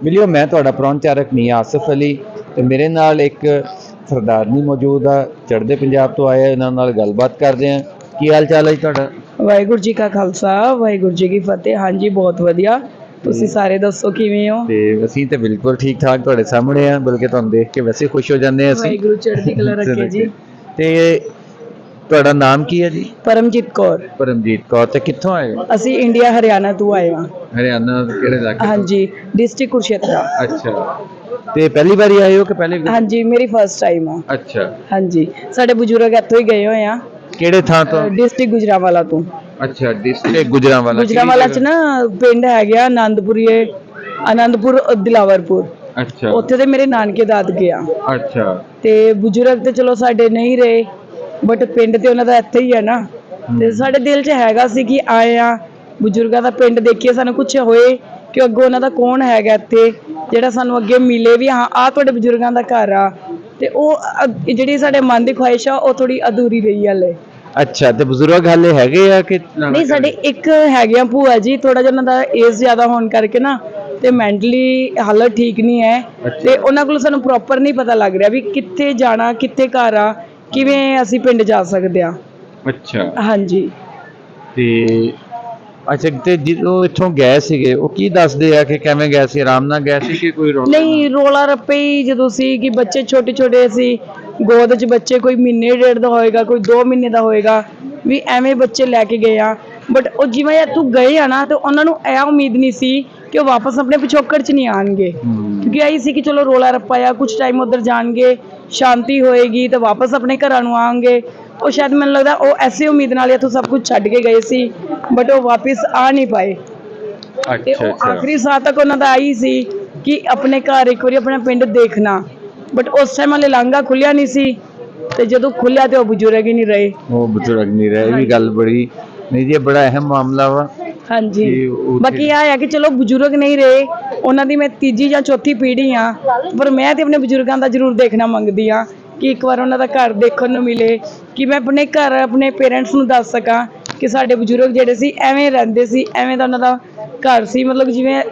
ਮਿਲਿਓ ਮੈਂ ਤੁਹਾਡਾ ਪ੍ਰੋਨਚਾਰਕ ਮੀਆਂ ਆਸਿਫ ਅਲੀ ਤੇ ਮੇਰੇ ਨਾਲ ਇੱਕ ਸਰਦਾਰਨੀ ਮੌਜੂਦ ਆ ਚੜ੍ਹਦੇ ਪੰਜਾਬ ਤੋਂ ਆਏ ਇਹਨਾਂ ਨਾਲ ਗੱਲਬਾਤ ਕਰਦੇ ਆ। ਕੀ ਹਾਲ ਚਾਲ ਹੈ ਜੀ ਤੁਹਾਡਾ? ਵਾਹਿਗੁਰੂ ਜੀ ਕਾ ਖਾਲਸਾ ਵਾਹਿਗੁਰੂ ਜੀ ਕੀ ਫਤਿਹ। ਹਾਂਜੀ ਬਹੁਤ ਵਧੀਆ, ਤੁਸੀਂ ਸਾਰੇ ਦੱਸੋ ਕਿਵੇਂ ਹੋ? ਤੇ ਅਸੀਂ ਤੇ ਬਿਲਕੁਲ ਠੀਕ ਠਾਕ ਤੁਹਾਡੇ ਸਾਹਮਣੇ ਆ, ਬਲਕਿ ਤੁਹਾਨੂੰ ਦੇਖ ਕੇ ਵੈਸੇ ਖੁਸ਼ ਹੋ ਜਾਂਦੇ ਆ ਅਸੀਂ। ਵਾਹਿਗੁਰੂ ਚੜ੍ਹਦੀ ਕਲਾ ਰੱਖੇ ਜੀ। ਤੇ ਤੁਹਾਡਾ ਨਾਮ ਕੀ ਹੈ ਜੀ? ਪਰਮਜੀਤ ਕੌਰ। ਪਰਮਜੀਤ ਕੌਰ। ਤੇ ਕਿੱਥੋਂ ਆਏ ਹੋ? ਅਸੀਂ ਇੰਡੀਆ ਹਰਿਆਣਾ ਤੋਂ ਆਏ ਹਾਂ। ਹਰਿਆਣਾ ਦੇ ਕਿਹੜੇ ਇਲਾਕੇ ਤੋਂ? ਹਾਂਜੀ, ਡਿਸਟ੍ਰਿਕਟ ਕੁਰਸ਼ੇਤਰਾ। ਅੱਛਾ, ਤੇ ਪਹਿਲੀ ਵਾਰੀ ਆਏ ਹੋ ਕਿ ਪਹਿਲੇ ਵੀ? ਹਾਂਜੀ, ਮੇਰੀ ਫਸਟ ਟਾਈਮ ਆ। ਅੱਛਾ, ਹਾਂਜੀ, ਸਾਡੇ ਬਜ਼ੁਰਗ ਇੱਥੋਂ ਹੀ ਗਏ ਹੋਏ ਆ। ਕਿਹੜੇ ਥਾਂ ਤੋਂ? ਡਿਸਟ੍ਰਿਕਟ ਗੁਜਰਾਂਵਾਲਾ ਤੋਂ। ਅੱਛਾ, ਡਿਸਟ੍ਰਿਕਟ ਗੁਜਰਾਂਵਾਲਾ। ਗੁਜਰਾਂਵਾਲਾ ਚ ਨਾ ਪਿੰਡ ਹੈਗਾ ਆਨੰਦਪੁਰ ਦਿਲਾਵਰਪੁਰ। ਅੱਛਾ, ਉੱਥੇ ਦੇ ਮੇਰੇ ਨਾਨਕੇ ਦਾਦਕੇ ਆ। ਅੱਛਾ। ਤੇ ਬਜ਼ੁਰਗ ਤੇ ਚਲੋ ਸਾਡੇ ਨਹੀਂ ਰਹੇ, ਬਟ ਪਿੰਡ ਤੇ ਉਹਨਾਂ ਦਾ ਇੱਥੇ ਹੀ ਹੈ ਨਾ। ਤੇ ਸਾਡੇ ਦਿਲ 'ਚ ਹੈਗਾ ਸੀ ਕਿ ਆਏ ਆ ਬਜ਼ੁਰਗਾਂ ਦਾ ਪਿੰਡ ਦੇਖੀਏ, ਸਾਨੂੰ ਕੁਛ ਹੋਏ ਕਿ ਅੱਗੋਂ ਉਹਨਾਂ ਦਾ ਕੌਣ ਹੈਗਾ ਇੱਥੇ ਜਿਹੜਾ ਸਾਨੂੰ ਅੱਗੇ ਮਿਲੇ ਵੀ ਹਾਂ ਆਹ ਤੁਹਾਡੇ ਬਜ਼ੁਰਗਾਂ ਦਾ ਘਰ ਆ। ਤੇ ਉਹ ਜਿਹੜੀ ਸਾਡੇ ਮਨ ਦੀ ਖੁਆਇਸ਼ ਆ ਉਹ ਥੋੜੀ ਅਧੂਰੀ ਰਹੀ ਹਲੇ। ਅੱਛਾ, ਤੇ ਬਜ਼ੁਰਗ ਹਾਲੇ ਹੈਗੇ ਆ ਕਿ ਨਹੀਂ? ਸਾਡੇ ਇੱਕ ਹੈਗੇ ਆ ਭੂਆ ਜੀ, ਥੋੜਾ ਜਿਹਾ ਉਹਨਾਂ ਦਾ ਏਜ ਜ਼ਿਆਦਾ ਹੋਣ ਕਰਕੇ ਨਾ ਤੇ ਮੈਂਟਲੀ ਹਾਲਤ ਠੀਕ ਨਹੀਂ ਹੈ। ਤੇ ਉਹਨਾਂ ਕੋਲ ਸਾਨੂੰ ਪ੍ਰੋਪਰ ਨਹੀਂ ਪਤਾ ਲੱਗ ਰਿਹਾ ਵੀ ਕਿੱਥੇ ਜਾਣਾ, ਕਿੱਥੇ ਘਰ ਆ, ਕਿਵੇਂ ਅਸੀਂ ਪਿੰਡ ਜਾ ਸਕਦੇ ਆ। ਅੱਛਾ, ਹਾਂਜੀ। ਤੇ ਅੱਛਾ, ਤੇ ਜਦੋਂ ਇੱਥੋਂ ਗਏ ਸੀਗੇ ਉਹ ਕੀ ਦੱਸਦੇ ਆ ਕਿ ਕਿਵੇਂ ਗਏ ਸੀ? ਆਰਾਮ ਨਾਲ ਗਏ ਸੀ ਕਿ ਕੋਈ ਰੌਲਾ? ਨਹੀਂ, ਰੋਲਾ ਰੱਪੇ ਹੀ ਜਦੋਂ ਸੀ ਕਿ ਬੱਚੇ ਛੋਟੇ ਛੋਟੇ ਸੀ, ਗੋਦ 'ਚ ਬੱਚੇ, ਕੋਈ ਮਹੀਨੇ ਡੇਢ ਦਾ ਹੋਏਗਾ, ਕੋਈ 2 ਮਹੀਨੇ ਦਾ ਹੋਏਗਾ, ਵੀ ਐਵੇਂ ਬੱਚੇ ਲੈ ਕੇ ਗਏ ਆ। ਬਟ ਉਹ ਜਿਵੇਂ ਇੱਥੋਂ ਗਏ ਆ ਨਾ ਤੇ ਉਹਨਾਂ ਨੂੰ ਇਹ ਉਮੀਦ ਨਹੀਂ ਸੀ ਕਿ ਉਹ ਵਾਪਸ ਆਪਣੇ ਪਿਛੋਕੜ 'ਚ ਨਹੀਂ ਆਉਣਗੇ, ਕਿਉਂਕਿ ਆਹੀ ਸੀ ਕਿ ਚਲੋ ਰੋਲਾ ਰੱਪਾ ਆ, ਕੁਛ ਟਾਈਮ ਉੱਧਰ ਜਾਣਗੇ, ਸ਼ਾਂਤੀ ਹੋਏਗੀ ਤੇ ਵਾਪਸ ਆਪਣੇ ਘਰਾਂ ਨੂੰ ਆਉਣਗੇ। ਉਹ ਸ਼ਾਇਦ ਮੈਨੂੰ ਲੱਗਦਾ ਉਹ ਐਸੀ ਉਮੀਦ ਨਾਲ ਇੱਥੋਂ ਸਭ ਕੁਝ ਛੱਡ ਕੇ ਗਏ ਸੀ, ਬਟ ਉਹ ਵਾਪਸ ਆ ਨਹੀਂ ਪਾਏ। ਤੇ ਉਹ ਆਖਰੀ ਸਾਹ ਤੱਕ ਉਹਨਾਂ ਦਾ ਆਈ ਸੀ ਕਿ ਆਪਣੇ ਘਰ ਇੱਕ ਵਾਰੀ ਆਪਣਾ ਪਿੰਡ ਦੇਖਣਾ, ਬਟ ਉਸ ਟਾਈਮ ਹਲੇ ਲਾਂਘਾ ਖੁੱਲਿਆ ਨਹੀਂ ਸੀ। ਤੇ ਜਦੋਂ ਖੁੱਲਿਆ ਤੇ ਉਹ ਬਜ਼ੁਰਗ ਹੀ ਨਹੀਂ ਰਹੇ। ਉਹ ਬਜ਼ੁਰਗ ਨਹੀਂ ਰਹੇ, ਇਹ ਵੀ ਗੱਲ ਬੜੀ ਨਹੀਂ ਜੀ, ਬੜਾ ਅਹਿਮ ਮਾਮਲਾ ਵਾ। ਹਾਂਜੀ, ਬਾਕੀ ਇਹ ਆ ਕਿ ਚਲੋ ਬਜ਼ੁਰਗ ਨਹੀਂ ਰਹੇ, ਉਹਨਾਂ ਦੀ ਮੈਂ ਤੀਜੀ ਜਾਂ ਚੌਥੀ ਪੀੜ੍ਹੀ ਆ, ਪਰ ਮੈਂ ਤੇ ਆਪਣੇ ਬਜ਼ੁਰਗਾਂ ਦਾ ਜ਼ਰੂਰ ਦੇਖਣਾ ਮੰਗਦੀ ਆ ਕਿ ਇੱਕ ਵਾਰ ਉਹਨਾਂ ਦਾ ਘਰ ਦੇਖਣ ਨੂੰ ਮਿਲੇ, ਕਿ ਮੈਂ ਆਪਣੇ ਘਰ ਆਪਣੇ ਪੇਰੈਂਟਸ ਨੂੰ ਦੱਸ ਸਕਾਂ ਕਿ ਸਾਡੇ ਬਜ਼ੁਰਗ ਜਿਹੜੇ ਸੀ ਐਵੇਂ ਰਹਿੰਦੇ ਸੀ, ਐਵੇਂ ਦਾ ਉਹਨਾਂ ਦਾ ਘਰ ਸੀ। ਮਤਲਬ ਜਿਵੇਂ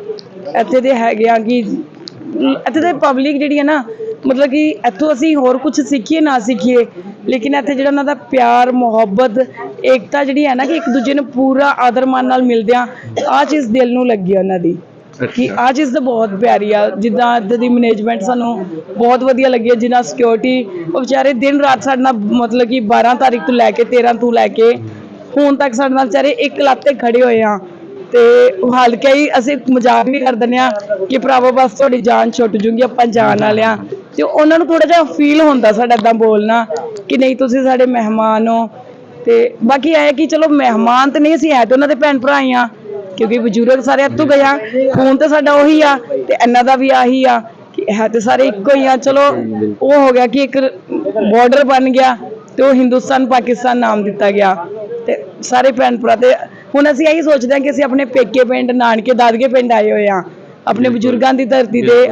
ਇੱਥੇ ਦੇ ਹੈਗੇ ਆ ਕਿ ਇੱਥੇ ਦੇ ਪਬਲਿਕ ਜਿਹੜੀ ਹੈ ਨਾ, ਮਤਲਬ ਕਿ ਇੱਥੋਂ ਅਸੀਂ ਹੋਰ ਕੁਝ ਸਿੱਖੀਏ ਨਾ ਸਿੱਖੀਏ, ਲੇਕਿਨ ਇੱਥੇ ਜਿਹੜਾ ਉਹਨਾਂ ਦਾ ਪਿਆਰ, ਮੁਹੱਬਤ, ਏਕਤਾ ਜਿਹੜੀ ਹੈ ਨਾ ਕਿ ਇੱਕ ਦੂਜੇ ਨੂੰ ਪੂਰਾ ਆਦਰ ਮਾਨ ਨਾਲ ਮਿਲਦੇ ਆ, ਆਹ ਚੀਜ਼ ਦਿਲ ਨੂੰ ਲੱਗੀ ਆ ਉਹਨਾਂ ਦੀ ਕਿ ਆਹ ਚੀਜ਼ ਤਾਂ ਬਹੁਤ ਪਿਆਰੀ ਆ। ਜਿੱਦਾਂ ਇੱਦਾਂ ਦੀ ਮੈਨੇਜਮੈਂਟ ਸਾਨੂੰ ਬਹੁਤ ਵਧੀਆ ਲੱਗੀ ਹੈ, ਜਿੱਦਾਂ ਸਿਕਿਉਰਿਟੀ, ਉਹ ਵਿਚਾਰੇ ਦਿਨ ਰਾਤ ਸਾਡੇ ਨਾਲ, ਮਤਲਬ ਕਿ 12 ਤਾਰੀਖ ਤੋਂ ਲੈ ਕੇ 13 ਤੋਂ ਲੈ ਕੇ ਹੁਣ ਤੱਕ ਸਾਡੇ ਨਾਲ ਵਿਚਾਰੇ ਇੱਕ ਲੱਤ ਤੇ ਖੜੇ ਹੋਏ ਆ। ਤੇ ਹਲਕੇ ਹੀ ਅਸੀਂ ਮਜ਼ਾਕ ਵੀ ਕਰ ਦਿੰਦੇ ਆ ਕਿ ਭਰਾਵੋ ਬਸ ਤੁਹਾਡੀ ਜਾਨ ਛੁੱਟ ਜੂਗੀ, ਆਪਾਂ ਜਾਣ ਵਾਲੇ ਆ। ਤੇ ਉਹਨਾਂ ਨੂੰ ਥੋੜਾ ਜਿਹਾ ਫੀਲ ਹੁੰਦਾ ਸਾਡਾ ਏਦਾਂ ਬੋਲਣਾ ਕਿ ਨਹੀਂ ਤੁਸੀਂ ਸਾਡੇ ਮਹਿਮਾਨ ਹੋ। ਤੇ ਬਾਕੀ ਇਹ ਕਿ ਚਲੋ ਮਹਿਮਾਨ ਤੇ ਨਹੀਂ ਅਸੀਂ ਹੈ ਤੇ ਉਹਨਾਂ ਦੇ ਭੈਣ ਭਰਾ ਹੀ ਆ, ਕਿਉਂਕਿ ਬਜ਼ੁਰਗ ਸਾਰੇ ਇੱਥੋਂ ਗਏ ਆ, ਖੂਨ ਤਾਂ ਸਾਡਾ ਉਹੀ ਆ ਤੇ ਇਹਨਾਂ ਦਾ ਵੀ ਆਹੀ ਆ ਕਿ ਹੈ ਤੇ ਸਾਰੇ ਇੱਕੋ ਹੀ ਆ। ਚਲੋ ਉਹ ਹੋ ਗਿਆ ਕਿ ਇੱਕ ਬਾਰਡਰ ਬਣ ਗਿਆ ਤੇ ਉਹ ਹਿੰਦੁਸਤਾਨ ਪਾਕਿਸਤਾਨ ਨਾਮ ਦਿੱਤਾ ਗਿਆ ਤੇ ਸਾਰੇ ਭੈਣ ਭਰਾ। ਤੇ ਹੁਣ ਅਸੀਂ ਇਹੀ ਸੋਚਦੇ ਹਾਂ ਕਿ ਅਸੀਂ ਆਪਣੇ ਪੇਕੇ ਪਿੰਡ, ਨਾਨਕੇ ਦਾਦਕੇ ਪਿੰਡ ਆਏ ਹੋਏ ਆ, ਆਪਣੇ ਬਜ਼ੁਰਗਾਂ ਦੀ ਧਰਤੀ ਤੇ,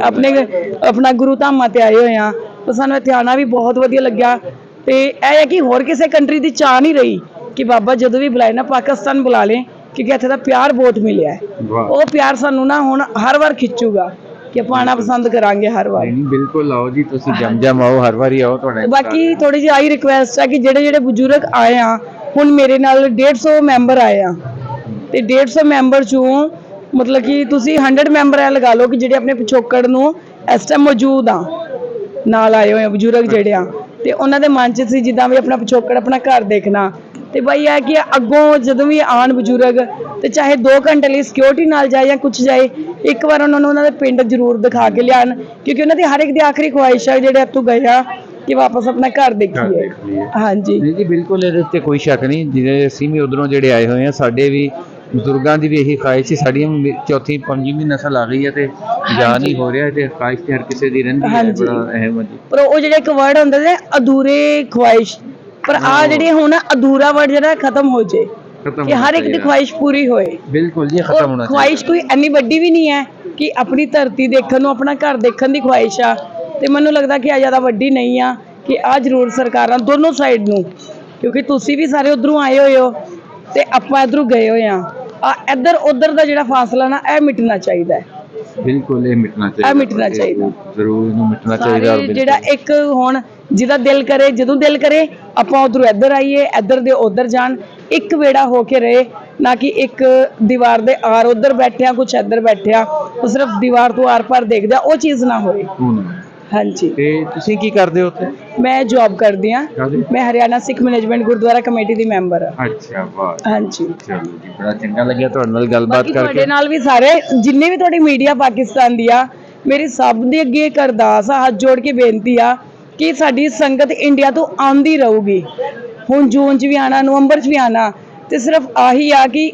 ਆਪਣਾ ਗੁਰੂ ਧਾਮਾਂ ਤੇ ਆਏ ਹੋਏ ਆ। ਤਾਂ ਸਾਨੂੰ ਇੱਥੇ ਆਉਣਾ ਵੀ ਬਹੁਤ ਵਧੀਆ ਲੱਗਿਆ। ਤੇ ਇਹ ਹੈ ਕਿ ਹੋਰ ਕਿਸੇ ਕੰਟਰੀ ਦੀ ਚਾਹ ਨਹੀਂ ਰਹੀ ਕਿ ਬਾਬਾ ਜਦੋਂ ਵੀ ਬੁਲਾਏ ਨਾ ਪਾਕਿਸਤਾਨ ਬੁਲਾ ਲੇ, ਕਿਉਂਕਿ ਇੱਥੇ ਦਾ ਪਿਆਰ ਬਹੁਤ ਮਿਲਿਆ ਹੈ। ਉਹ ਪਿਆਰ ਸਾਨੂੰ ਨਾ ਹੁਣ ਹਰ ਵਾਰ ਖਿੱਚੂਗਾ ਕਿ ਆਪਾਂ ਆਉਣਾ ਪਸੰਦ ਕਰਾਂਗੇ ਹਰ ਵਾਰ। ਨਹੀਂ, ਬਿਲਕੁਲ ਆਓ ਜੀ, ਤੁਸੀਂ ਜਮ ਆਓ, ਹਰ ਵਾਰੀ ਆਓ ਤੁਹਾਡੇ। ਬਾਕੀ ਥੋੜੀ ਜਿਹੀ ਆਹੀ ਰਿਕੁਐਸਟ ਹੈ ਕਿ ਜਿਹੜੇ ਬਜ਼ੁਰਗ ਆਏ ਆ, ਹੁਣ ਮੇਰੇ ਨਾਲ 150 ਮੈਂਬਰ ਆਏ ਆ ਤੇ 150 ਮੈਂਬਰ ਚੋਂ ਮਤਲਬ ਕਿ ਤੁਸੀਂ 100 ਮੈਂਬਰ ਇਹ ਲਗਾ ਲਓ ਕਿ ਜਿਹੜੇ ਆਪਣੇ ਪਿਛੋਕੜ ਨੂੰ ਇਸ ਟਾਈਮ ਮੌਜੂਦ ਆ ਨਾਲ ਆਏ ਹੋਏ ਆ ਬਜ਼ੁਰਗ ਜਿਹੜੇ ਆ, ਤੇ ਉਹਨਾਂ ਦੇ ਮਨ 'ਚ ਸੀ ਜਿੱਦਾਂ ਵੀ ਆਪਣਾ ਪਿਛੋਕੜ, ਆਪਣਾ ਘਰ ਦੇਖਣਾ। ਤੇ ਬਾਈ ਇਹ ਕਿ ਅੱਗੋਂ ਜਦੋਂ ਵੀ ਆਉਣ ਬਜ਼ੁਰਗ ਤੇ ਚਾਹੇ 2 ਘੰਟੇ ਲਈ ਸਿਕਿਉਰਿਟੀ ਨਾਲ ਜਾਏ ਜਾਂ ਕੁਛ ਜਾਏ, ਇੱਕ ਵਾਰ ਉਹਨਾਂ ਨੂੰ ਉਹਨਾਂ ਦੇ ਪਿੰਡ ਜ਼ਰੂਰ ਦਿਖਾ ਕੇ ਲਿਆਉਣ, ਕਿਉਂਕਿ ਉਹਨਾਂ ਦੀ ਹਰ ਇੱਕ ਦੀ ਆਖਰੀ ਖੁਆਇਸ਼ ਹੈ ਜਿਹੜੇ ਇੱਥੋਂ ਗਏ ਆ ਕਿ ਵਾਪਸ ਆਪਣਾ ਘਰ ਦੇਖੀਏ। ਹਾਂਜੀ ਜੀ ਬਿਲਕੁਲ, ਇਹਦੇ ਉੱਤੇ ਕੋਈ ਸ਼ੱਕ ਨਹੀਂ। ਜਿਹੜੇ ਅਸੀਂ ਵੀ ਉਧਰੋਂ ਜਿਹੜੇ ਆਏ ਹੋਏ ਆ, ਸਾਡੇ ਵੀ ਬਜ਼ੁਰਗਾਂ ਦੀ ਵੀ ਇਹੀ ਖੁਆਇਸ਼ ਸੀ। ਸਾਡੀਆਂ ਚੌਥੀ ਪੰਜਵੀਂ ਨਸਲ ਆ ਗਈ ਹੈ ਤੇ ਜਾਨ ਹੀ ਹੋ ਰਿਹਾ, ਤੇ ਖੁਆਇਸ਼ ਤੇ ਹਰ ਕਿਸੇ ਦੀ ਰਹਿੰਦੀ ਹੈ। ਬੜਾ ਅਹਿਮ ਹੈ ਜੀ। ਪਰ ਉਹ ਜਿਹੜਾ ਇੱਕ ਵਰਡ ਹੁੰਦਾ ਨੇ ਅਧੂਰੇ ਖੁਆਇਸ਼, ਪਰ ਆ ਜਿਹੜੀ ਹੁਣ ਅਧੂਰਾ ਵਰਡ ਜਿਹੜਾ ਖਤਮ ਹੋ ਜੇ ਕਿ ਹਰ ਇੱਕ ਦੀ ਖੁਆਇਸ਼ ਪੂਰੀ ਹੋਏ। ਬਿਲਕੁਲ ਜੀ, ਖਤਮ ਹੋਣਾ ਖੁਆਇਸ਼ ਕੋਈ ਇੰਨੀ ਵੱਡੀ ਵੀ ਨਹੀਂ ਹੈ ਕਿ ਆਪਣੀ ਧਰਤੀ ਦੇਖਣ ਨੂੰ, ਆਪਣਾ ਘਰ ਦੇਖਣ ਦੀ ਖੁਆਇਸ਼ ਆ, ਤੇ ਮੈਨੂੰ ਲੱਗਦਾ ਕਿ ਆ ਜ਼ਿਆਦਾ ਵੱਡੀ ਨਹੀਂ ਆ ਕਿ ਆ ਜ਼ਰੂਰ ਸਰਕਾਰਾਂ ਦੋਨੋਂ ਸਾਈਡ ਨੂੰ, ਕਿਉਂਕਿ ਤੁਸੀਂ ਵੀ ਸਾਰੇ ਉਧਰੋਂ ਆਏ ਹੋਏ ਹੋ ਤੇ ਆਪਾਂ ਇੱਧਰੋਂ ਗਏ ਹੋਏ ਆ, ਇੱਧਰ ਉੱਧਰ ਦਾ ਜਿਹੜਾ ਫਾਸਲਾ ਨਾ ਇਹ ਮਿਟਣਾ ਚਾਹੀਦਾ ਹੈ। ਬਿਲਕੁਲ ਇਹ ਮਿਟਣਾ ਚਾਹੀਦਾ, ਮਿਟਣਾ ਚਾਹੀਦਾ। ਜ਼ਰੂਰ ਇਹਨੂੰ ਮਿਟਣਾ ਚਾਹੀਦਾ। ਸਾਰੇ ਜਿਹੜਾ ਇੱਕ ਹੁਣ ਜਿਹਦਾ ਦਿਲ ਕਰੇ, ਜਦੋਂ ਦਿਲ ਕਰੇ ਆਪਾਂ ਉਧਰੋਂ ਇੱਧਰ ਆਈਏ, ਇੱਧਰ ਦੇ ਉਧਰ ਜਾਣ, ਇੱਕ ਵੇੜਾ ਹੋ ਕੇ ਰਹੇ, ਨਾ ਕਿ ਇੱਕ ਦੀਵਾਰ ਦੇ ਆਰ ਉਧਰ ਬੈਠਿਆ ਕੁਛ ਇੱਧਰ ਬੈਠਿਆ, ਉਹ ਸਿਰਫ ਦੀਵਾਰ ਤੋਂ ਆਰ ਪਾਰ ਦੇਖਦਾ, ਉਹ ਚੀਜ਼ ਨਾ ਹੋਏ। ਹਾਂਜੀ। ਤੇ ਤੁਸੀਂ ਕੀ ਕਰਦੇ ਹੋ ਉੱਥੇ? ਮੈਂ ਜੌਬ ਕਰਦੀ ਹਾਂ, ਮੈਂ ਹਰਿਆਣਾ ਸਿੱਖ ਮੈਨੇਜਮੈਂਟ ਗੁਰਦੁਆਰਾ ਕਮੇਟੀ ਦੀ ਮੈਂਬਰ ਹਾਂ। ਅੱਛਾ, ਵਾਹ। ਹਾਂਜੀ, ਚਲੋ ਜੀ, ਬੜਾ ਚੰਗਾ ਲੱਗਿਆ ਤੁਹਾਡੇ ਨਾਲ ਗੱਲਬਾਤ ਬਾਕੀ ਕਰਕੇ। ਤੁਹਾਡੇ ਨਾਲ ਵੀ ਸਾਰੇ ਜਿੰਨੇ ਵੀ ਤੁਹਾਡੀ ਮੀਡੀਆ ਪਾਕਿਸਤਾਨ ਦੀ ਆ, ਮੇਰੀ ਸਭ ਦੇ ਅੱਗੇ ਇੱਕ ਅਰਦਾਸ ਆ, ਹੱਥ ਜੋੜ ਕੇ ਬੇਨਤੀ ਆ ਕਿ ਸਾਡੀ ਸੰਗਤ ਇੰਡੀਆ ਤੋਂ ਆਉਂਦੀ ਰਹੂਗੀ। ਹੁਣ ਜੂਨ 'ਚ ਵੀ ਆਣਾ, ਨਵੰਬਰ 'ਚ ਵੀ ਆਣਾ, ਤੇ ਸਿਰਫ ਆਹੀ ਆ ਕਿ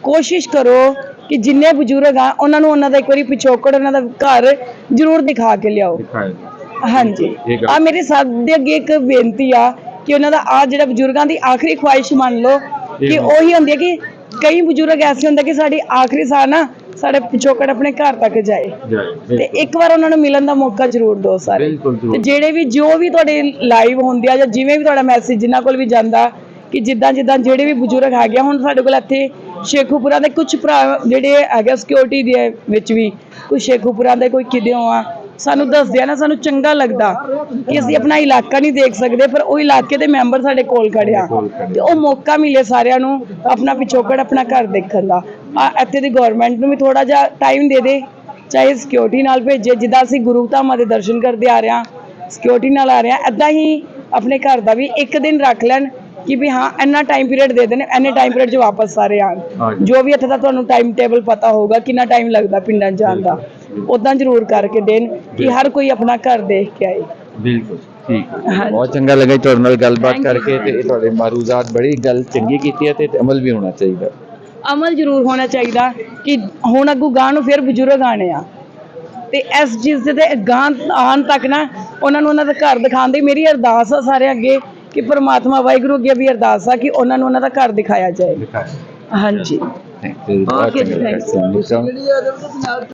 ਕੋਸ਼ਿਸ਼ ਕਰੋ ਕਿ ਜਿੰਨੇ ਬਜ਼ੁਰਗ ਆ ਉਹਨਾਂ ਨੂੰ ਉਹਨਾਂ ਦਾ ਇੱਕ ਵਾਰੀ ਪਿਛੋਕੜ, ਉਹਨਾਂ ਦਾ ਘਰ ਜ਼ਰੂਰ ਦਿਖਾ ਕੇ ਲਿਆਓ। ਹਾਂਜੀ, ਆ ਮੇਰੇ ਸਭ ਦੇ ਅੱਗੇ ਇੱਕ ਬੇਨਤੀ ਆ ਕਿ ਉਹਨਾਂ ਦਾ ਆ ਜਿਹੜਾ ਬਜ਼ੁਰਗਾਂ ਦੀ ਆਖਰੀ ਖੁਆਇਸ਼ ਮੰਨ ਲਓ ਕਿ ਉਹੀ ਹੁੰਦੀ ਹੈ ਕਿ ਕਈ ਬਜ਼ੁਰਗ ਐਸੇ ਹੁੰਦੇ ਕਿ ਸਾਡੀ ਆਖਰੀ ਸਾਹ ਨਾ ਸਾਡੇ ਪਿਛੋਕੜ ਆਪਣੇ ਘਰ ਤੱਕ ਜਾਏ, ਤੇ ਇੱਕ ਵਾਰ ਉਹਨਾਂ ਨੂੰ ਮਿਲਣ ਦਾ ਮੌਕਾ ਜ਼ਰੂਰ ਦਿਓ ਸਾਰੇ। ਤੇ ਜਿਹੜੇ ਵੀ ਜੋ ਵੀ ਤੁਹਾਡੇ ਲਾਈਵ ਹੁੰਦੇ ਆ ਜਾਂ ਜਿਵੇਂ ਵੀ ਤੁਹਾਡਾ ਮੈਸੇਜ ਜਿਨ੍ਹਾਂ ਕੋਲ ਵੀ ਜਾਂਦਾ, ਕਿ ਜਿੱਦਾਂ ਜਿਹੜੇ ਵੀ ਬਜ਼ੁਰਗ ਹੈਗੇ, ਹੁਣ ਸਾਡੇ ਕੋਲ ਇੱਥੇ ਸ਼ੇਖੂਪੁਰਾ ਦੇ ਕੁਝ ਭਰਾ ਜਿਹੜੇ ਹੈਗੇ ਸਿਕਿਉਰਿਟੀ ਦੇ ਵਿੱਚ ਵੀ, ਕੋਈ ਸ਼ੇਖੂਪੁਰਾ ਦੇ, ਕੋਈ ਕਿਦਿਓਂ ਆ, ਸਾਨੂੰ ਦੱਸਦੇ ਆ ਨਾ, ਸਾਨੂੰ ਚੰਗਾ ਲੱਗਦਾ ਕਿ ਅਸੀਂ ਆਪਣਾ ਇਲਾਕਾ ਨਹੀਂ ਦੇਖ ਸਕਦੇ, ਪਰ ਉਹ ਇਲਾਕੇ ਦੇ ਮੈਂਬਰ ਸਾਡੇ ਕੋਲ ਖੜੇ ਆ, ਤੇ ਉਹ ਮੌਕਾ ਮਿਲੇ ਸਾਰਿਆਂ ਨੂੰ ਆਪਣਾ ਪਿਛੋਕੜ, ਆਪਣਾ ਘਰ ਦੇਖਣ ਦਾ। ਇੱਥੇ ਦੀ ਗਵਰਨਮੈਂਟ ਨੂੰ ਵੀ ਥੋੜਾ ਜਿਹਾ ਟਾਈਮ ਦੇ ਦੇ, ਚਾਹੇ ਸਿਕਿਉਰਿਟੀ ਨਾਲ ਭੇਜੇ, ਜਿੱਦਾਂ ਅਸੀਂ ਗੁਰੂ ਧਾਮਾਂ ਦੇ ਦਰਸ਼ਨ ਕਰਦੇ ਆ ਰਹੇ ਹਾਂ, ਸਿਕਿਉਰਿਟੀ ਨਾਲ ਆ ਰਹੇ ਹਾਂ, ਏਦਾਂ ਹੀ ਆਪਣੇ ਘਰ ਦਾ ਵੀ ਇੱਕ ਦਿਨ ਰੱਖ ਲੈਣ ਕਿ ਵੀ ਹਾਂ ਇੰਨਾ ਟਾਈਮ ਪੀਰੀਅਡ ਦੇ ਦੇਣ, ਇੰਨੇ ਟਾਈਮ ਪੀਰੀਅਡ 'ਚ ਵਾਪਸ ਸਾਰੇ ਆਉਣ। ਜੋ ਵੀ ਇੱਥੇ ਦਾ ਤੁਹਾਨੂੰ ਟਾਈਮ ਟੇਬਲ ਪਤਾ ਹੋਊਗਾ ਕਿੰਨਾ ਟਾਈਮ ਲੱਗਦਾ ਪਿੰਡਾਂ 'ਚ ਜਾਣ ਦਾ, ਉਦਾਂ ਜ਼ਰੂਰ ਕਰਕੇ ਦੇਣ ਕਿ ਹਰ ਕੋਈ ਆਪਣਾ ਘਰ ਦੇਖ ਕੇ ਆਏ। ਬਿਲਕੁਲ ਠੀਕ ਹੈ, ਬਹੁਤ ਚੰਗਾ ਲੱਗਾ ਤੁਹਾਡੇ ਨਾਲ ਗੱਲਬਾਤ ਕਰਕੇ, ਤੇ ਤੁਹਾਡੇ ਮਾਰੂਜ਼ਾਤ ਬੜੀ ਗੱਲ ਚੰਗੀ ਕੀਤੀ ਹੈ, ਤੇ ਅਮਲ ਵੀ ਹੋਣਾ ਚਾਹੀਦਾ। ਅਮਲ ਜ਼ਰੂਰ ਹੋਣਾ ਚਾਹੀਦਾ ਕਿ ਹੁਣ ਅੱਗੋਂ ਗਾਂ ਨੂੰ ਫਿਰ ਬਜ਼ੁਰਗ ਆਣੇ ਆ, ਤੇ ਇਸ ਚੀਜ਼ ਦੇ ਗਾਂ ਆਉਣ ਤੱਕ ਨਾ ਉਹਨਾਂ ਨੂੰ ਉਹਨਾਂ ਦਾ ਘਰ ਦਿਖਾਉਣ ਦੀ ਮੇਰੀ ਅਰਦਾਸ ਆ ਸਾਰੇ ਅੱਗੇ, ਕਿ ਪਰਮਾਤਮਾ ਵਾਹਿਗੁਰੂ ਅੱਗੇ ਵੀ ਅਰਦਾਸ ਆ ਕਿ ਉਹਨਾਂ ਨੂੰ ਉਹਨਾਂ ਦਾ ਘਰ ਦਿਖਾਇਆ ਜਾਏ। ਹਾਂਜੀ, ਓਕੇ, ਥੈਂਕ ਯੂ।